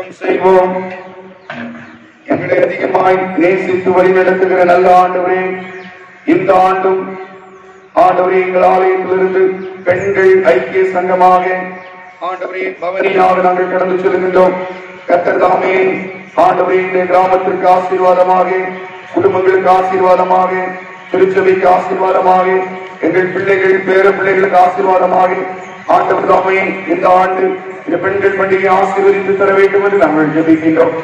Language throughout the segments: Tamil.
ஜெபம் செய்வோம். எங்களை அதிகமாய் நேசித்து வழி நடத்துகிற நல்ல ஆண்டவரே, இந்த ஆண்டும் ஆண்டவரே எங்கள் ஆலயத்திலிருந்து பெண்கள் ஐக்கிய சங்கமாக ஆண்டவரே பவனியாக நாங்கள் கடந்து செல்கின்றோம். கர்த்தர் தாமே ஆண்டவரே இந்த கிராமத்திற்கு ஆசீர்வாதமாக, குடும்பங்களுக்கு ஆசீர்வாதமாக, திருச்சபைக்கு ஆசீர்வாதமாக, எங்கள் பிள்ளைகள் பேர பிள்ளைகளுக்கு ஆசீர்வாதமாக ஆண்டவர் தாமே இந்த ஆண்டு இந்த பெண்கள் பண்டிகை ஆசீர்வதித்து தர வேண்டும் என்று நாங்கள் ஜெபிக்கின்றோம்.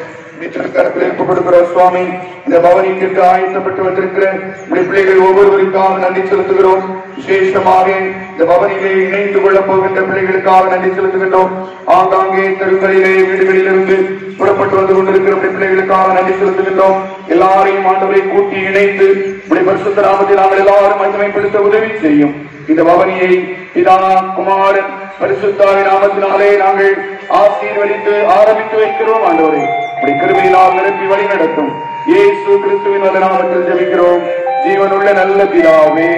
கொடுக்கிறோம் சுவாமி. இந்த பவனிக்கு ஆயத்தப்பட்டு வந்திருக்கிற பிள்ளைகள் ஒவ்வொருவருக்காக நன்றி செலுத்துகிறோம். விசேஷமாக இந்த பவனிலே இணைந்து கொள்ளப் போகின்ற பிள்ளைகளுக்காக நன்றி செலுத்துகின்றோம். ஆங்காங்கே தெருக்களிலே வீடுகளிலிருந்து புறப்பட்டு வந்து கொண்டிருக்கிற பிள்ளைகளுக்காக நன்றி செலுத்துகின்றோம். எல்லாரையும் ஆண்டவரை கூட்டி இணைந்து பரிசுத்த நாமத்தை நாங்கள் எல்லாரும் மகிமைப்படுத்த உதவி செய்யும். இந்த பவனியை பிதா குமாரன் பரிசுத்தாவின் நாமத்தினாலே நாங்கள் ஆசீர்வதித்து ஆரம்பித்து வைக்கிறோம். ஆண்டவரே கிருபையினால் நிரப்பி வழி நடத்தும். இயேசு கிறிஸ்துவின் நாமத்தில் ஜெபிக்கிறோம் ஜீவனுள்ள நல்ல பிதாவே.